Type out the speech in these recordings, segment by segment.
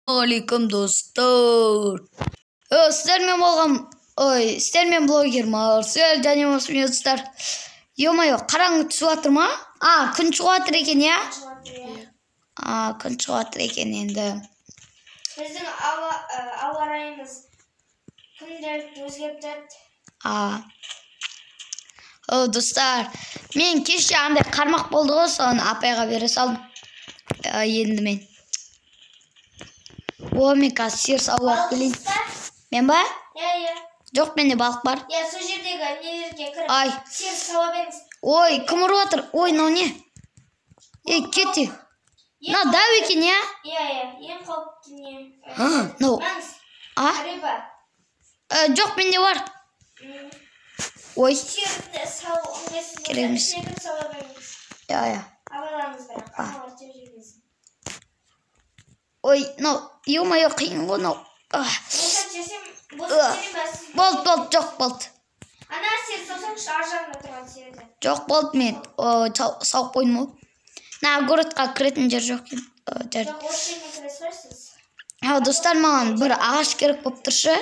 Алейкум достар. Сіздермен болған, сіздермен блогер Марсель және осымен достар. Ё-моё, қараңғы түсіп жатыр ма? Күн шығып жатыр екен, я? Күн шығып жатыр екен енді. Біздің ауа райымыз күнделікті өзгеріп тұрады. Достар, мен кеше андай қармақ болды ғой, соны апайға бере салдым. Енді мен. Мен қазір сиыр сауып келейін. Мен ба? Жоқ, менде балық бар. Сол жердегі нелерге кіріп сиыр сауа беріңіз. Кім ұрып жатыр? Мынау не? Кетті. Мынау дәу екен, я? Ең қауіпті не? Мынау. Риба. Жоқ, менде бар. Сиырды сауып кереміз. сауа беріңіз. Абайлаңыз бірақ, аналар теп жүргенсін. Ё-моё, қиын ғой, мынау. Босат жесем, босат жерем бәсіз. Болды, жоқ, болды. Ана сиыр саусаңшы ар жағында тұрған сиырды. Жоқ, болды, мен сауып қойдым ғой. Городқа кіретін жер жоқ екен. Жоқ, осы жеріне кіре саларсыз. Достар, маған бір ағаш керек болып тұршы.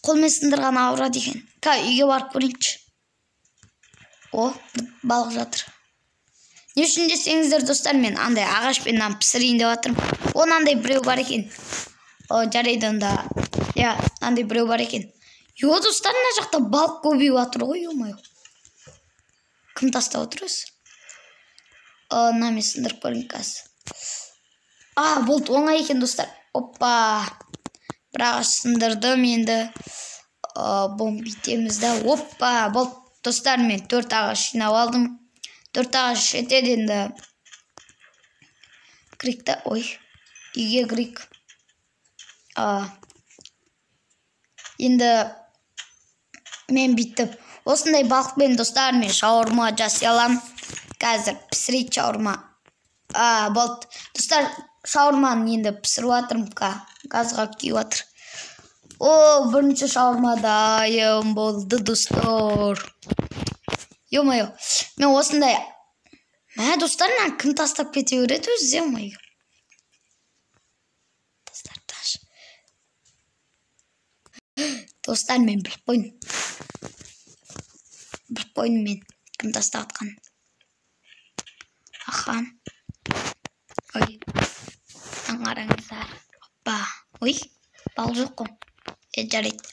Қолмен сындырған ауырады екен. Үйге барып көрейінші. Балық жатыр. Не үшін десеңіздер, достар, мен андай ағашпен пісірейін деп жатырмын. Андай біреу бар екен. Жарайды онда. Андай біреу бар екен. Достар, мына жақта балық көбейіп жатыр ғой, ё-моё. Кім тастап отыр өзі? Мен сындырып көрейін қазір. Болды, оңай екен, достар. Бір ағаш сындырдым енді. Бүйтеміз да. Болды, достар, мен 4 ағаш жинап алдым. 4 ағаш жетеді енді. Кірейік, үйге кірейік. Енді мен бүйтіп осындай балықпен, достар, мен шаурма жасай аламын. Қазір пісірейік шаурма. Болды, достар, шаурманы енді пісіріп жатырмын. Газға күйіп жатыр. Бірінші шаурма дайын болды, достар. Ё-моё, мен осындай. Достар, кім тастап кете береді өзі, ё-моё. Достар, мен біліп қойдым. Мен кім тастап атқан. Қараңыздар. Балық жоқ қой. Жарайды.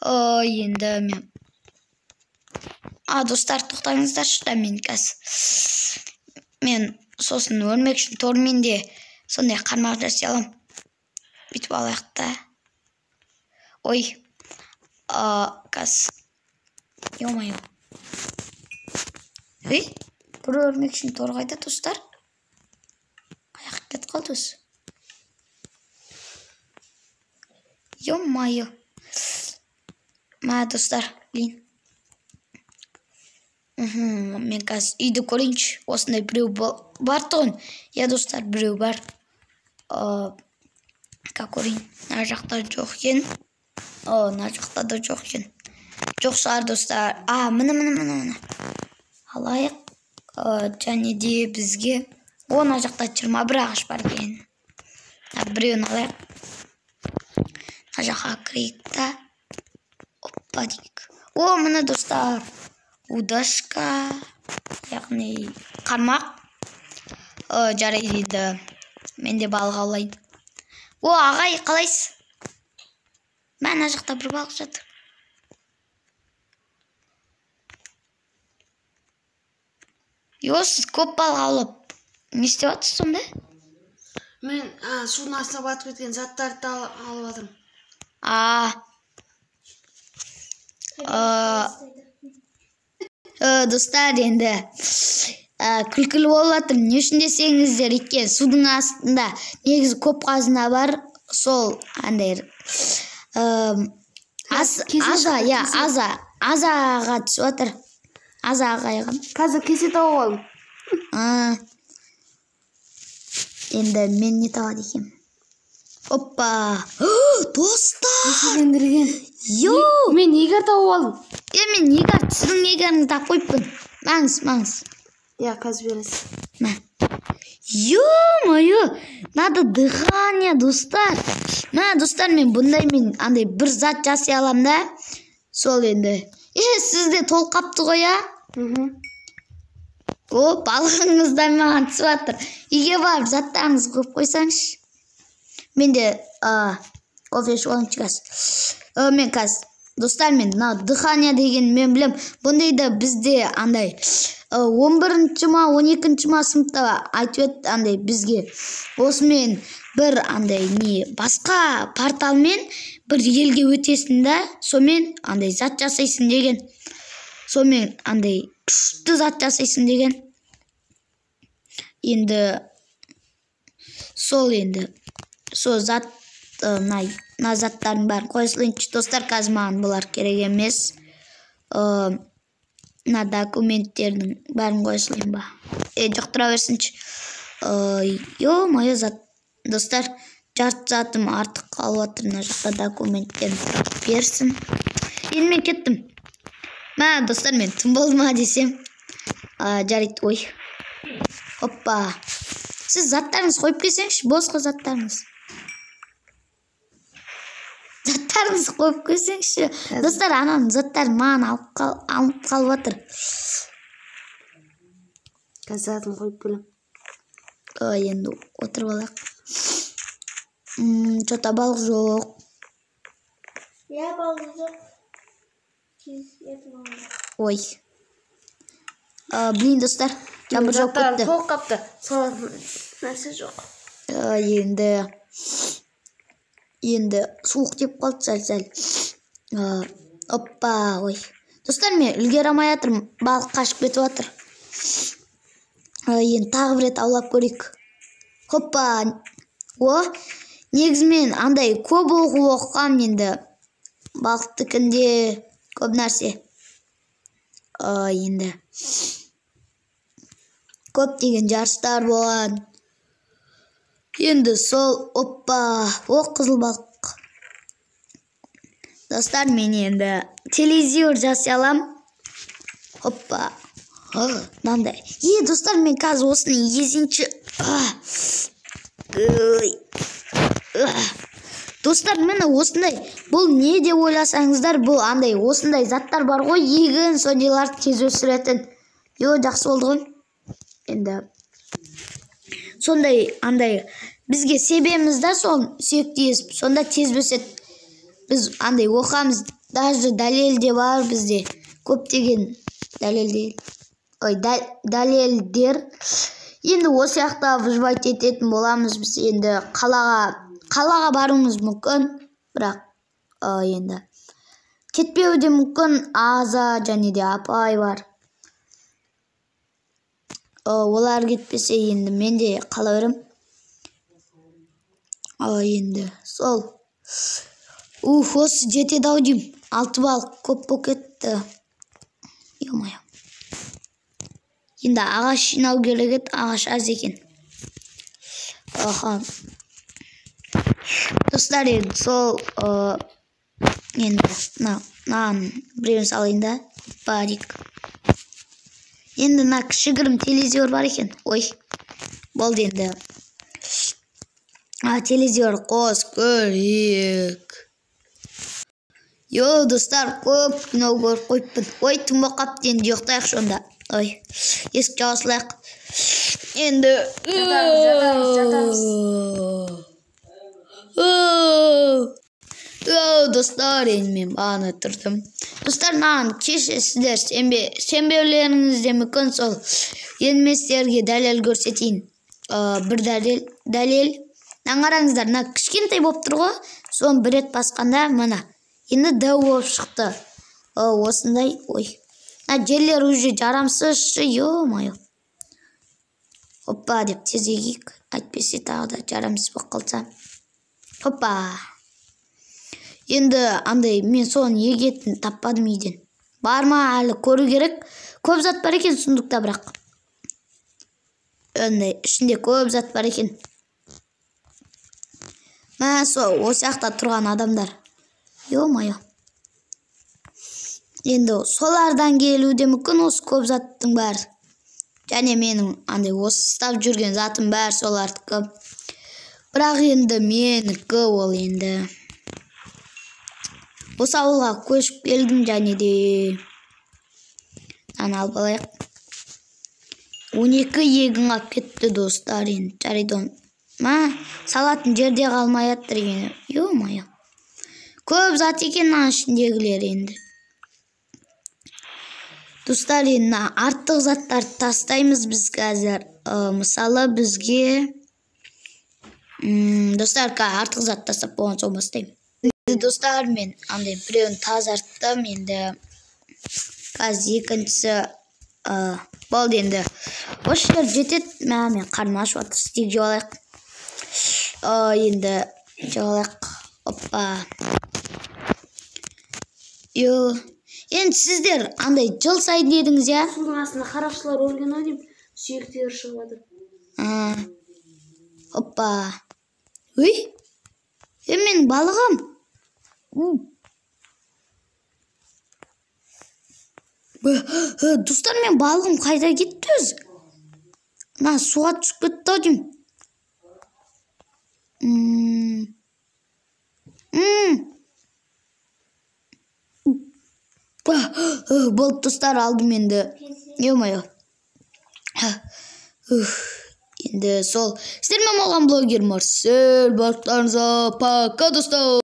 Енді мен. Достар, тоқтаңыздаршы да, мен қазір. Мен сосын өрмек үшін тормен де сондай қармақ жасай аламын. Бүйтіп алайық та. Қазір. Ё-моё. Бір өрмек үшін тор қайда, достар? Қаяқ кет қалды өзі. Ё-моё. Достар, білейін. Мен қазір үйді көрейінші. Осындай біреу бар тұғын. Достар, біреу бар. Көрейін. Мына жақта жоқ екен. Мына жақта да жоқ екен. Жоқ шығар, достар. Мына. Алайық. Және де бізге. Мына жақта 21 ағаш бар екен. Біреуін алайық. Мына жаққа кірейік та. Дейік. Мына, достар. Удашка. Яғни қармақ. Жарайды еді. Мен де балық аулайын. Ағай, қалайсыз? Мына жақта бір балық жатыр. Сіз көп балық аулап. Не істеп жатсыз сонда? Мен судың астына батып кеткен заттарды алып жатырмын. Достар, енді күлкілі болып жатыр. Не үшін десеңіздер, екен судың астында негізі көп қазына бар. Сол андай азаға түсіп жатыр. Азаға еған. Қазір кесе тауып алдым. Енді мен не табады екен? Достар! Кеселендірген. Мен егер тауып алдым. Мен егер сіздің егеріңді тап қойыппын. Маңыз. Қазір бересіз. Ё-моё! надо дыхание, достар. Мына достар, мен андай бір зат жасай алам да. Сол енді. Сізде толып қапты ғой, а? О, балығыңыздан маған түсіп жатыр. Үйге барып заттарыңызды қойып қойсаңызшы. Менде кофе ішіп алайын қазір. Мен қазір достар, мен дыхание деген мен білем. Бұндайды бізде андай 11-ші ма 12-ші ма сыныпта айтып еді андай бізге. Осымен бір андай не басқа порталмен бір елге өтесің да, сомен андай зат жасайсың деген. Сомен андай күшті зат жасайсың деген. Енді сол зат на заттардың бәрін қойсылайыншы достар, қазір маған бұлар керек емес. На документтердің бәрін қойсылайын ба? Жоқтыра берсінші. Ё-моё, зат достар, жарты затым артық қалып отыр, мына жақта документтерін тұрып берсін. Енді мен кеттім. Мә достар, мен тым болды ма десем, жарайды. Ой. Оппа. Сіз заттарыңыз қойып келсеңізші, босқа заттарыңыз. Заттарыңыз қойып келсеңізші. Достар, ананың заттарын маған алып қалып отыр. Қазатын қойып келем. Енді отырып алақ. Что-то балық жоқ. Я балық жоқ. Ой. Блин, достар, жаңбыр жауып кетті. Толып қапты. Салатын нәрсе жоқ. Енді суық деп қалды сәл. Оппа, ой. Достар, мен үлгере алмай жатырмын. Балық қашып кетіп жатыр. Енді тағы бір рет аулап көрейік. Хоппа. Негізімен андай көп оқығам енді. Балықтыкінде көп нәрсе. Енді көп деген жарыстар болған. Енді сол, оппа, қызыл балық. Достар, мен енді телевизор жасай алам. Оппа. Мынандай. Достар, мен қазір осыны езінчі. Достар, мені осындай, бұл не деп ойласаңыздар, бұл андай осындай заттар бар ғой, егін сондайларды тез өсіретін. Жақсы болды ғой. Енді сондай андай бізге себеміз да сон сүйекті есіп, сонда тез өседі. Біз андай оқамыз, даже дәлел де бар бізде. Көптеген дәлелдер. Енді осы жақта выживать ететін боламыз біз. Енді қалаға баруымыз мүмкін, бірақ енді кетпеуі де мүмкін. Аза және де апай бар. Олар кетпесе енді мен де қала берем. Енді сол. Осы жетеді ау деймін. 6 балық көп болып кетті. Ё-моё. Енді ағаш жинау керек еді, ағаш аз екен. Достар, енді сол енді мынаған біреуін салайын да. Барик. Енді мына кішігірім телевизор бар екен. Ой, болды енді. Телевизор қос көрейік. Достар, көп кино көріп қойыппын. Ой, тым болып қапты, енді жоқтайық сонда. Ой, есік жауысылайық. Енді достар, енді мен бағана тұрдым. Достар, маған кешесіздер, сенбеулеріңізде мүмкін сол енді мен сіздерге дәлел көрсетейін. Бір дәлел. Қараңыздар, мына кішкентай болып тұр ғой, соны бір рет басқанда мына енді дәу болып шықты. Осындай, ой. Жерлер уже жарамсыз, ё-моё. Оппа деп тез егейік. Әйтпесе тағы да жарамсыз болып қалса. Оппа. Енді андай мен соны егетін таппадым үйден. Бар ма әлі көру керек. Көп зат бар екен сундукта бірақ. Ішінде көп зат бар екен. Осы жақта тұрған адамдар. Ё-моё. Енді солардан келуде мүмкін осы көп заттың бәрі. Және менің андай осы ұстап жүрген затым бәрі солардікі. Бірақ енді менікі ол енді. Осы ауылға көшіп келдім және де. Алып алайық. 12 егін алып кетті достар енді. Жарайды. Салатын жерде қалмай жатыр екен. Ё-моё. Көп зат екен аның ішіндегілер енді. Достар енді артық заттарды тастаймыз біз қазір. Мысалы бізге достар артық зат тастап болған соң бастаймын. Достар мен андай біреуін тазарттым енді. Қазір екіншісі болды енді. Осы жер жетеді. Мен қарным ашып жатыр. Стейк жеп алайық. Енді жеп алайық. Оппа. Енді сіздер андай жыл сайын дедіңіз, я? Судың астында қарақшылар өлген ау деймін. Сүйектері шығып жатыр. Оппа. Өй. Менің балығым. Достар, мен балығым қайда кетті өзі? Суға түсіп кетті ау деймін. Болды достар, алдым енді. Ё-моё. Енді сол. Сіздермен болған блогер Марсель. Барлықтарыңызға пока достар.